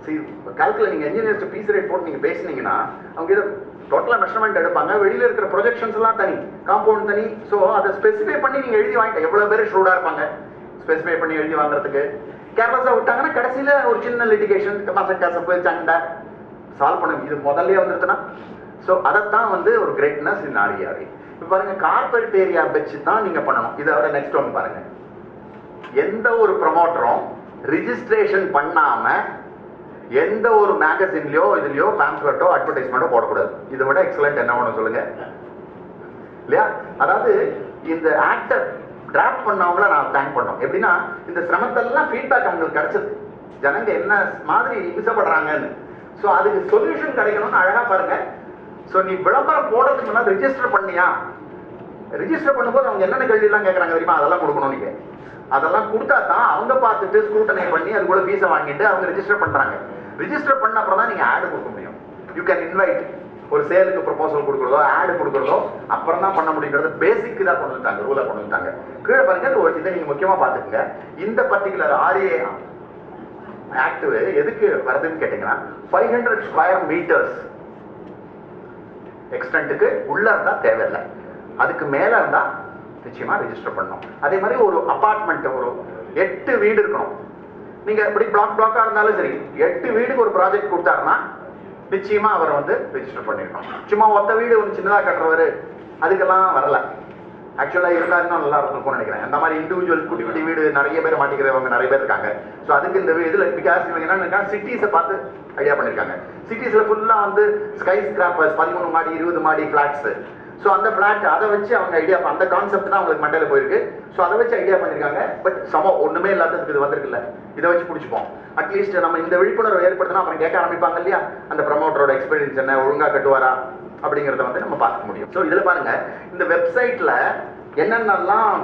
see calculate நீங்க இன்ஜினியர்ஸ் பீஸ் ரேட் போட்டு நீங்க பேசுனீங்கன்னா அவங்க இதை டோட்டலா மெஷர்மெண்ட் எடுப்பாங்க. வெளியில இருக்கிற ப்ரொஜெக்ஷன்ஸ் எல்லாம் தனி, காம்பவுண்ட் தனி. ஸோ அதை ஸ்பெசிஃபை பண்ணி நீங்க எழுதி வாங்கிட்ட எவ்வளவு பேர் ஷூடா இருப்பாங்க ஸ்பெசிஃபை பண்ணி எழுதி வாங்குறதுக்கு. கேர்லஸா விட்டாங்கன்னா கடைசியில ஒரு சின்ன லிட்டிகேஷன் கசப்பு சண்டை சால்வ் பண்ண இது முதல்ல வந்துருச்சுன்னா. ஸோ அதைத்தான் வந்து ஒரு கிரேட்னஸ் இன் RERA. இப்போ பாருங்க கார்பரேட் ஏரியா வச்சு தான் நீங்க பண்ணணும். இதோட நெக்ஸ்ட் ஒன்று பாருங்க, எந்த ஒரு ப்ரமோட்டரும் ரிஜிஸ்ட்ரேஷன் பண்ணாம எந்த ஒரு மேகசின்லயோ இதுலயோ பேம்ப்ளெட்டோ அட்வர்டைஸ்மெண்ட்டோ போடக்கூடாது. இதை விட எக்ஸலண்ட் என்ன ஒன்று சொல்லுங்க இல்லையா? அதாவது இந்த ஆக்டை டிராஃப்ட் பண்ணவங்கள நான் தேங்க் பண்ணோம். எப்படின்னா இந்த சிரமத்தெல்லாம் ஃபீட்பேக் அவங்களுக்கு கிடைச்சது, ஜனங்க என்ன மாதிரி இம்சப்படுறாங்கன்னு. ஸோ அதுக்கு சொல்யூஷன் கிடைக்கணும்னு அழகா பாருங்க. ஸோ நீ விளம்பரம் போடுறதுக்கு முன்னாடி ரிஜிஸ்டர் பண்ணியா? ரிஜிஸ்டர் பண்ணும்போது அவங்க என்னென்ன கேள்வியெல்லாம் கேட்கறாங்க தெரியுமா? அதெல்லாம் கொடுக்கணும். நீங்க அதெல்லாம் கொடுத்தா தான் அவங்க பார்த்துட்டு ஸ்க்ரூட்டனை பண்ணி அது கூட ஃபீஸை வாங்கிட்டு அவங்க ரிஜிஸ்டர் பண்றாங்க. ரிஜிஸ்டர் பண்ண அப்புறம் தான் நீங்க ஆடு கொடுக்க முடியும். யூ கேன் இன்வைட் ஒரு சேலுக்கு ப்ரொபோசல் கொடுக்குறதோ ஆடு கொடுக்குறதோ அப்புறம் தான் பண்ண முடியுங்கிறது பேசிக் தான் கொண்டு வந்துட்டாங்க, ரூலா கொண்டு வந்துட்டாங்க. கீழே பாருங்க ஒரு இதை நீங்க முக்கியமா பாத்துக்கங்க. இந்த பர்டிகுலர் RERA ஆக்ட் எதுக்கு வருதுன்னு கேட்டீங்கன்னா 500 ஸ்கொயர் மீட்டர்ஸ் எக்ஸ்டென்ட்டுக்கு உள்ள இருந்தா தேவையில்லை, அதுக்கு மேல இருந்தா நிச்சயமா ரெஜிஸ்டர் பண்ணணும். அதே மாதிரி ஒரு அபார்ட்மெண்ட் ஒரு 8 வீடு இருக்கணும். நீங்க எப்படி பிளாக்கா இருந்தாலும் சரி 8 வீடுக்கு ஒரு ப்ராஜெக்ட் கொடுத்தாருன்னா நிச்சயமா அவர் வந்து ரெஜிஸ்டர் பண்ணிருக்கணும். சும்மா ஒத்த வீடு ஒன்று சின்னதா கட்டுறவரு அதுக்கெல்லாம் வரல. ஆக்சுவலா இருந்தாருன்னா நல்லா இருக்கும்னு நினைக்கிறேன். அந்த மாதிரி இண்டிவிஜுவல் குட்டி குட்டி வீடு நிறைய பேர் மாட்டிக்கிறவங்க நிறைய பேர் இருக்காங்க. ஸோ அதுக்கு இந்த இதுல பிகாஸ் இவங்க என்ன சிட்டிஸை பார்த்து ஐடியா பண்ணிருக்காங்க. சிட்டிஸ்ல ஃபுல்லா வந்து ஸ்கை ஸ்கிராப்பர்ஸ் 13 மாடி 20 மாடி பிளாட்ஸ். ஸோ அந்த பிளாட் அதை வச்சு அவங்க ஐடியா அந்த கான்செப்ட் தான் அவங்களுக்கு மண்டையில போயிருக்கு. ஸோ அதை வச்சு ஐடியா பண்ணிருக்காங்க. பட் ஒண்ணுமே இல்லாததுக்கு இது வந்திருக்குல்ல, இதை வச்சு பிடிச்சிப்போம். அட்லீஸ்ட் நம்ம இந்த விழிப்புணர்வு ஏற்படுத்தினா அப்புறம் கேட்க ஆரம்பிப்பாங்க இல்லையா, அந்த ப்ரமோட்டரோட எக்ஸ்பீரியன்ஸ் என்ன, ஒழுங்கா கட்டுவாரா அப்படிங்கறத வந்து நம்ம பார்க்க முடியும். ஸோ இதுல பாருங்க இந்த வெப்சைட்ல என்னென்னலாம்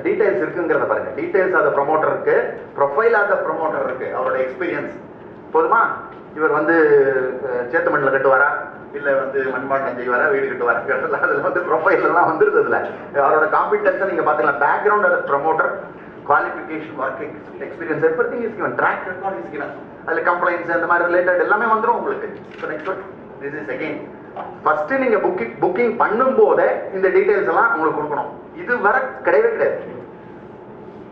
டீடைல்ஸ் இருக்குங்கிறத பாருங்க. டீடைல்ஸ் ஆஃப் த ப்ரமோட்டர் இருக்கு, ப்ரொஃபைல் ஆஃப் த ப்ரமோட்டர் இருக்கு, அவரோட எக்ஸ்பீரியன்ஸ் போதுமா. இவர் வந்து சேத்து மண்ணில் கட்டுவாரா இல்ல வந்து மண்பாண்டம் செய்வாரா வீடு கட்டுவாரா, அதுல வந்து ப்ரொஃபைல் எல்லாம் வந்துருது. அதுல அவரோட காம்பிடன்ஸை நீங்க பாத்துக்கலாம். Background of the promoter, qualification, work experience, everything is given, track record is given. அதுல கம்ப்ளைண்ட்ஸ் அந்த மாதிரி ரிலேட்டட் எல்லாமே வந்துரும் உங்களுக்கு. So next one, this is again first நீங்க புக்கிங் பண்ணும் போதே இந்த டீடைல்ஸ் எல்லாம் உங்களுக்கு கொடுக்கணும். இது வர கிடையவே கிடையாது.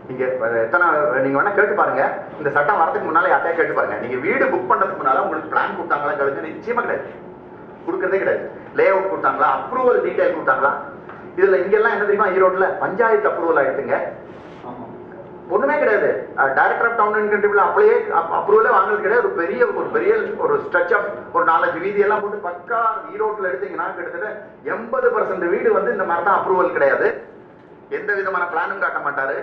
நீங்க எத்தனை நீங்க வேணா கேட்டு பாருங்க. இந்த சட்டம் வரதுக்கு முன்னாலே யார்ட்டையா கேட்டு பாருங்க. நீங்க வீடு புக் பண்றதுக்கு முன்னால உங்களுக்கு பிளான் கொடுத்தாங்களா கழுத்து நிச்சயமா கிடையாது, கொடுக்கறதே கிடையாது. லே அவுட் கொடுத்தாங்களா, அப்ரூவல் டீடைல் கொடுத்தாங்களா. இதுல இங்கெல்லாம் என்ன தெரியுமா, ஈரோட்ல பஞ்சாயத்து அப்ரூவல் ஆயிடுங்க, ஒண்ணுமே கிடையாது. டைரக்டர் ஆஃப் டவுன் அண்ட் கண்ட்ரிபிள் அப்படியே அப்ரூவலே வாங்குறது கிடையாது. ஒரு பெரிய ஒரு ஸ்ட்ரெச் ஆஃப் ஒரு 4-5 வீதி எல்லாம் போட்டு பக்கா ஈரோட்ல எடுத்தீங்கன்னா கிட்டத்தட்ட 80% வீடு வந்து இந்த மாதிரி தான் அப்ரூவல் கிடையாது. எந்த விதமான பிளானும் காட்ட மாட்டாரு.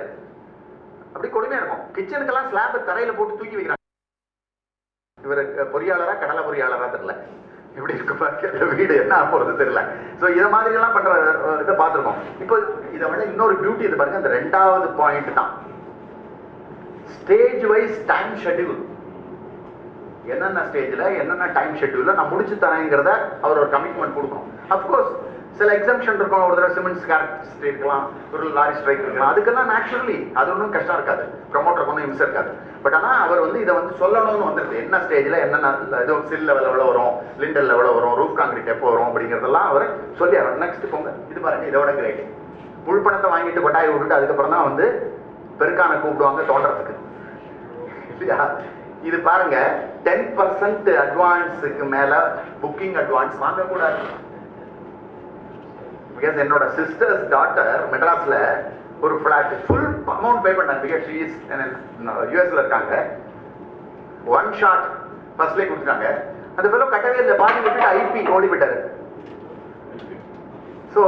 அப்படி கொடுமையா இருக்கும். கிச்சனுக்கெல்லாம் ஸ்லாப் தரையில போட்டு தூக்கி வைக்கிறாங்க. இவர் பொறியாளரா கடலை பொறியாளரா தெரியல, இப்படி இருக்கு வீடு என்ன போறது தெரியல. சோ இத மாதிரி எல்லாம் பண்ற இதை பார்த்திருக்கோம். இப்போ இதை விட இன்னொரு பியூட்டி இது பாருங்க, இந்த 2வது பாயிண்ட் தான் ஸ்டேஜ் வைஸ் டைம் ஷெட்யூல். என்னென்ன ஸ்டேஜ்ல என்னென்ன டைம் ஷெட்யூல்ல நான் முடிச்சு தரேங்கிறத அவர் ஒரு கமிட்மெண்ட் கொடுக்கணும். அப்கோர்ஸ் சில எக்ஸம்ஷன் இருக்கும். ஒரு தடவை சிமெண்ட் ஸ்ட்ரீட் இருக்கலாம், ஒரு லாரி ஸ்ட்ரைக் இருக்கலாம். அதுக்கெல்லாம் நேச்சுரலி அது ஒன்றும் கஷ்டம் இருக்காது, ப்ரமோட்டருக்கு ஒன்றும் இம்சம் இருக்காது. பட் ஆனால் அவர் வந்து இதை வந்து சொல்லணும்னு வந்துருக்கு. என்ன ஸ்டேஜ்ல என்னென்ன இது சில் லெவல் எவ்வளோ வரும், லிண்டல் எவ்வளோ வரும், ரூஃப் காங்கிரீட் எப்போ வரும் அப்படிங்கிறதெல்லாம் அவர் சொல்லி அவர் நெக்ஸ்ட் போங்க. இது பாருங்க, இதோட கிரேட். புழுப்பணத்தை வாங்கிட்டு கொட்டாயை விட்டுட்டு அதுக்கப்புறம் தான் வந்து பெருக்கான கூப்பிடுவாங்க தோன்றதுக்கு இல்லையா. இது பாருங்க, 10% அட்வான்ஸுக்கு மேல புக்கிங் அட்வான்ஸ் வாங்கக்கூடாது. பிகாஸ் என்னோட சிஸ்டர்ஸ் டாட்டர் மெட்ராஸ்ல ஒரு பிளாட் ஃபுல் அமௌண்ட் பே பண்ணாங்க. பிகாஸ் ஷீ இஸ் யூஎஸ்ல இருக்காங்க. ஒன் ஷாட் ஃபர்ஸ்ட்லேயே கொடுத்துட்டாங்க. அந்த ஃபெல்லோ கட்டவே இல்லை, பாதி விட்டுட்டு ஐபி ஓடி விட்டாரு. ஸோ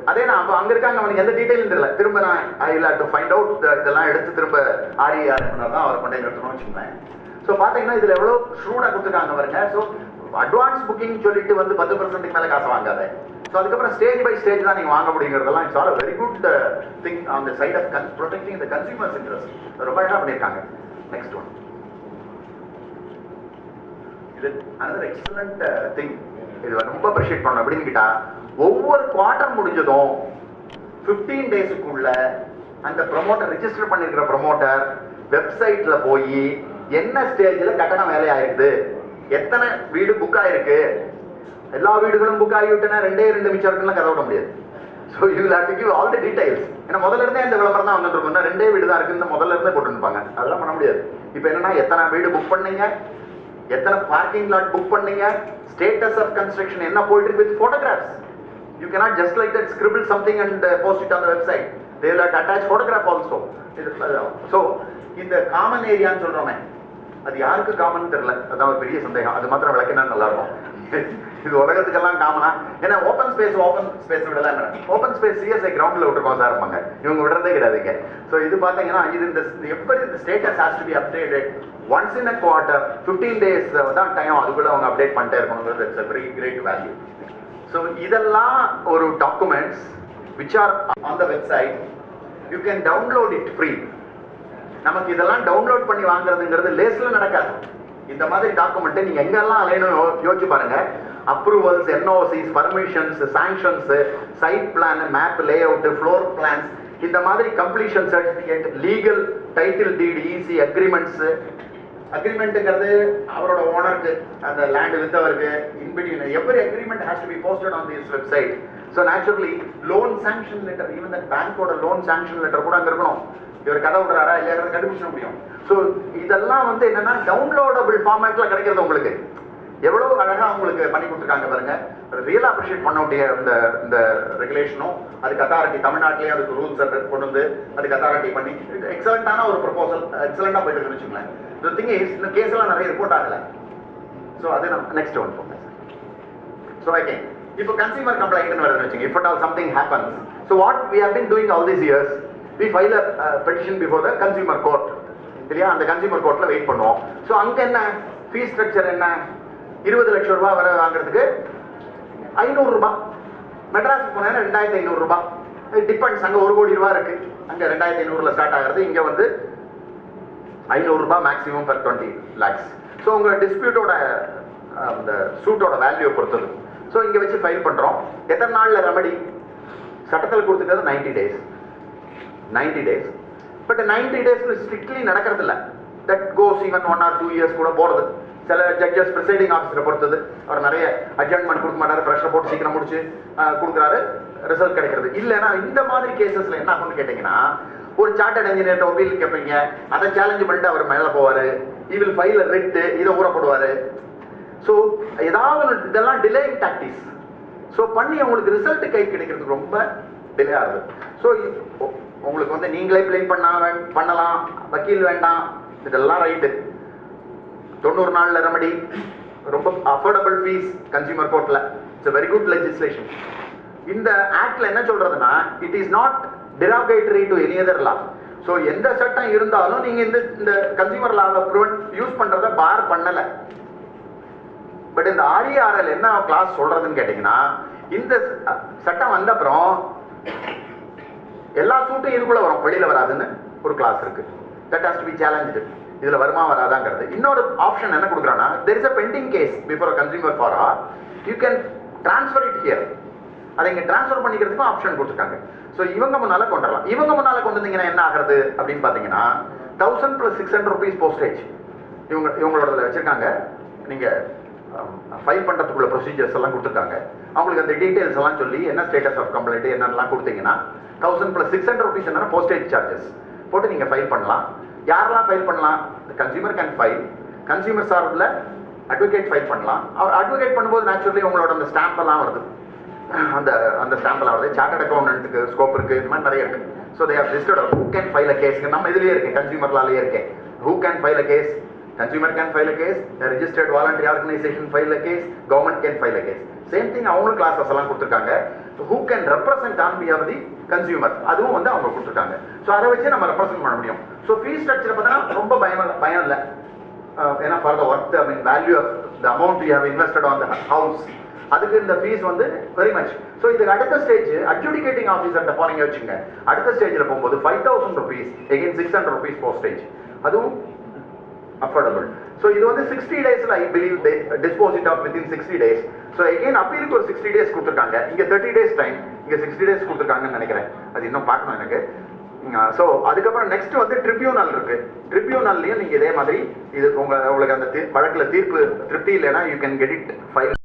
அதே நான் அப்போ அங்கே இருக்காங்க, அவனுக்கு எந்த டீட்டெயிலும் தெரியல. திரும்ப நான் I will have to find out இதெல்லாம் எடுத்து திரும்ப RERA தான் அவர் கொண்டே கட்டணும்னு வச்சுக்கோங்க. ஸோ பார்த்தீங்கன்னா இதில் எவ்வளோ ஷூடாக கொடுத்துருக்காங்க பாருங்க. ஸோ அட்வான்ஸ் புக்கிங் சொல்லிட்டு வந்து 10% மேலே காசு வாங்காத. ஸோ அதுக்கப்புறம் ஸ்டேஜ் பை ஸ்டேஜ் தான் நீங்கள் வாங்க முடியுங்கிறதெல்லாம் it's all very good thing on the side of protecting the consumers interest. ரொம்ப அழகாக பண்ணியிருக்காங்க. நெக்ஸ்ட் ஒன், இது another excellent thing. இது ரொம்ப அப்ரிஷியேட் பண்ணணும். எப்படின்னு கேட்டா ஒவ்வொரு குவார்டர் முடிஞ்சதும் 15 டேஸுக்குள்ள அந்த ப்ரொமோட்டர் ரெஜிஸ்டர் பண்ணிருக்கிற ப்ரொமோட்டர் வெப்சைட்ல போய் என்ன ஸ்டேஜ்ல கட்டணம் வேலை ஆயிருக்கு, எத்தனை வீடு புக் ஆயிருக்கு, எல்லா வீடுகளும் புக் ஆகிவிட்டன, 2 மிச்சம் இருக்குன்னு கதை விட முடியாது. So you will have to give all the details. ஏன்னா முதல்ல இருந்தே இந்த விளம்பரம் தான் வந்துட்டு இருக்கும். 2 வீடு தான் இருக்குன்னு முதல்ல இருந்தே போட்டுருப்பாங்க. அதெல்லாம் பண்ண முடியாது. இப்போ என்னன்னா எத்தனை வீடு புக் பண்ணீங்க, எத்தனை பார்க்கிங் லாட் புக் பண்ணீங்க, ஸ்டேட்டஸ் ஆஃப் கன்ஸ்ட்ரக்ஷன் என்ன போயிட்டு இருக்கு with photographs. You cannot just like that scribble something and post it on the website. They will have to attach photograph also. So இந்த காமன் ஏரியான்னு சொல்றோமே, அது யாருக்கு காமன் தெரியல. அதான் ஒரு பெரிய சந்தேகம். அது மாத்திரம் விளக்கினா நல்லா இருக்கும். இது உலகத்துக்கெல்லாம் காமனா? ஏன்னா ஓப்பன் ஸ்பேஸ் விடலாம். ஓப்பன் ஸ்பேஸ் சிஎஸ்ஐ கிரவுண்ட்ல விட்டுருக்கோம் சார் இருப்பாங்க. இவங்க விடுறதே கிடையாதுங்க. ஸோ இது பார்த்தீங்கன்னா இது இந்த எப்படி இந்த status has to B updated once in a quarter. 15 days தான் டைம். அதுக்குள்ள அவங்க அப்டேட் பண்ணிட்டே இருக்கணுங்கிறது it's a very great value. So இதெல்லாம் ஒரு documents which are on the website. You can download it free. நமக்கு இதெல்லாம் டவுன்லோட் பண்ணி வாங்குறதுங்கிறது லேஸ்ல நடக்காது. இந்த மாதிரி டாக்குமெண்ட் நீங்க எங்கெல்லாம் அலையணும் யோசிச்சு பாருங்க. Approvals, NOCs, permissions, sanctions, site plan, map, layout, floor plans, இந்த மாதிரி completion certificate, legal title deed, EC agreements. அக்ரிமெண்ட்டுங்கிறது அவரோட ஓனருக்கு, அந்த லேண்ட் வித்தவருக்கு, in between every agreement has to be posted on this website. So naturally loan sanction letter, even that பேங்கோட loan sanction letter கூட அங்கே இருக்கணும். இவர் கதை விடுறாரா இல்லையாங்கிறத கண்டுபிடிச்ச முடியும். ஸோ இதெல்லாம் வந்து என்னன்னா டவுன்லோடபிள் ஃபார்மேட்ல கிடைக்கிறது உங்களுக்கு. எவ்வளவு அழகா உங்களுக்கு பண்ணி கொடுத்துருக்காங்க பாருங்க. ரியல் அப்ரிஷியேட் பண்ண வேண்டிய இந்த ரெகுலேஷனும் அதுக்கு அத்தாரிட்டி, தமிழ்நாட்டிலேயே அதுக்கு ரூல்ஸ் கொண்டு வந்து அதுக்கு அத்தாரிட்டி பண்ணி எக்ஸலண்டான ஒரு ப்ரொபோசல், எக்ஸலண்டா போயிட்டு இருக்குன்னு வச்சுங்களேன். The thing is, இந்த கேஸ் எல்லாம் நிறைய ரிப்போர்ட் ஆகல. ஸோ அது நம்ம நெக்ஸ்ட் ஒன் போங்க. ஸோ ஓகே, இப்போ கன்சியூமர் கம்ப்ளைண்ட் வருதுன்னு வச்சுங்க. If at all something happens, so what we have been doing all these years, we file a petition before the consumer court. சரியா? அந்த கன்சியூமர் கோர்ட்ல வெயிட் பண்ணுவோம். ஸோ அங்க என்ன ஃபீஸ் ஸ்ட்ரக்சர் என்ன? 20 லட்சம் ரூபாய் வர வாங்குறதுக்கு 500 ரூபாய். மெட்ராஸுக்கு போனா 2500 ரூபாய். டிபெண்ட்ஸ். அங்க 1 கோடி ரூபாய் இருக்கு. அங்க 2500ல ஸ்டார்ட் ஆகுறது. இங்க வந்து 500 ரூபாய் மேக்ஸிமம் ஃபார் 20 lakhs. ஸோ உங்க டிஸ்பியூட்டோட அந்த சூட்டோட வேல்யூ பொறுத்தது. ஸோ இங்க வச்சு ஃபைல் பண்றோம். எத்தனை நாள்ல ரெமடி? சட்டத்தில் கொடுத்துக்கிறது 90 days. 90 days. But 90 days strictly நடக்கிறது இல்லை. That cos even 1 or 2 years கூட போறது. சில ஜட்ஜஸ் ப்ரிசைடிங் ஆஃபீஸரை பொறுத்தது. அவர் நிறைய அட்ஜாயின்மெண்ட் கொடுக்க மாட்டாரு, ப்ரெஷர் போட்டு சீக்கிரம் முடிச்சு கொடுக்குறாரு, ரிசல்ட் கிடைக்கிறது. இல்லைன்னா இந்த மாதிரி கேசஸ்ல என்ன ஆகும்னு கேட்டீங்கன்னா, ஒரு சார்ட்டர்ட் இன்ஜினியர் ஒப்பீல் கேட்பீங்க, அதை சேலஞ்ச் பண்ணிட்டு அவர் மேலே போவாரு, இவில் ஃபைல ரெட்டு இதை ஊறப்படுவாரு. ஸோ ஏதாவது இதெல்லாம் டிலேயிங் டாக்டிக்ஸ். ஸோ பண்ணி உங்களுக்கு ரிசல்ட் கை கிடைக்கிறதுக்கு ரொம்ப டிலே ஆகுது. ஸோ உங்களுக்கு வந்து நீங்களே பிளேம் பண்ணலாம், வக்கீல் வேண்டாம், இதெல்லாம் ரைட்டு. 90 நாள்ல ரெமடி, ரொம்ப அஃபோர்டபுள் ஃபீஸ் கன்சியூமர் கோர்ட்ல. It's very good legislation. இந்த ஆக்ட்ல என்ன சொல்றதுன்னா, it is not derogatory to any other law. So எந்த சட்டம் இருந்தாலும் நீங்க இந்த கன்சியூமர் லாவை யூஸ் பண்றத பார் பண்ணல. பட் இந்த RERA என்ன கிளாஸ் சொல்றதுன்னு கேட்டீங்கன்னா, இந்த சட்டம் வந்த அப்புறம் எல்லா சூட்டும் இதுக்குள்ள வரும், வெளியில வராதுன்னு ஒரு கிளாஸ் இருக்கு. That has to be challenged. இதுல வருமா வராதாங்கிறது. இன்னொரு ஆப்ஷன் என்ன கொடுக்குறான்னா, there is a pending case before a consumer forum, you can transfer it here. அதை இங்க டிரான்ஸ்ஃபர் பண்ணிக்கிறதுக்கும் ஆப்ஷன் கொடுத்துருக்காங்க. ஸோ இவங்க முன்னால கொண்டு வரலாம். இவங்க முன்னால கொண்டு வந்தீங்கன்னா என்ன ஆகுறது அப்படின்னு பாத்தீங்கன்னா, 1000 + 600 rupees போஸ்டேஜ் இவங்களோட வச்சிருக்காங்க. நீங்க ஃபைல் பண்றதுக்குள்ள ப்ரொசீஜர்ஸ் எல்லாம் கொடுத்துருக்காங்க. அவங்களுக்கு அந்த டீடைல்ஸ் எல்லாம் சொல்லி என்ன ஸ்டேட்டஸ் ஆஃப் கம்ப்ளைண்ட் என்னெல்லாம் கொடுத்தீங்கன்னா, 1000 + 600 rupees என்ன போஸ்டேஜ் சார்ஜஸ் போட்டு நீங்க ஃபைல் பண்ணலாம். யாரெல்லாம் ஃபைல் பண்ணலாம்? Consumer can file. கன்சியூமர் சார்பில் அட்வொகேட் ஃபைல் பண்ணலாம். அவர் அட்வொகேட் பண்ணும்போது நேச்சுரலி உங்களோட அந்த ஸ்டாம்ப் எல்லாம் வருது. அந்த ஸ்டாம்ப் எல்லாம் வருது. சார்ட்டர்ட் அக்கௌண்டன்ட்டுக்கு ஸ்கோப் இருக்கு, இந்த மாதிரி நிறைய இருக்கு. So they have listed who can file a case. நம்ம இதுலயே இருக்கு, கன்சியூமர் லாலயே இருக்கேன். Who can file a case? Consumer can file a case, registered voluntary organisation file a case, government can file a case. Same thing அவங்களும் clauses எல்லாம் கொடுத்துருக்காங்க. Who can represent on behalf the consumer, அதுவும் வந்து அவங்க கொடுத்துருக்காங்க. So அதை வச்சு நம்ம ரெப்ரசென்ட் பண்ண முடியும். ஸோ ஃபீஸ் ஸ்ட்ரக்சர் பார்த்தீங்கன்னா ரொம்ப பயம் இல்லை. ஏன்னா for the worth, I mean value of the amount you have invested on the house, அதுக்கு இந்த ஃபீஸ் வந்து வெரி மச். ஸோ இதுக்கு அடுத்த ஸ்டேஜ் அட்ஜுடிகேட்டிங் ஆஃபீஸர்கிட்ட போனீங்க வச்சுங்க. அடுத்த ஸ்டேஜில் போகும்போது 5000 rupees again 600 rupees போஸ்டேஜ். அதுவும் affordable. So இது வந்து 60 daysல I believe they dispose it off within 60 days. So again அப்பீலுக்கு ஒரு 60 days கொடுத்துருக்காங்க. இங்க 30 days time, இங்க 60 days கொடுத்துருக்காங்கன்னு நினைக்கிறேன். அது இன்னும் பார்க்கணும் எனக்கு. ஸோ அதுக்கப்புறம் நெக்ஸ்ட் வந்து ட்ரிபியூனல் இருக்கு. ட்ரிபியூனல்லையும் நீங்க இதே மாதிரி இது உங்களுக்கு அந்த வழக்குல தீர்ப்பு திருப்தி இல்லைன்னா you can get it file.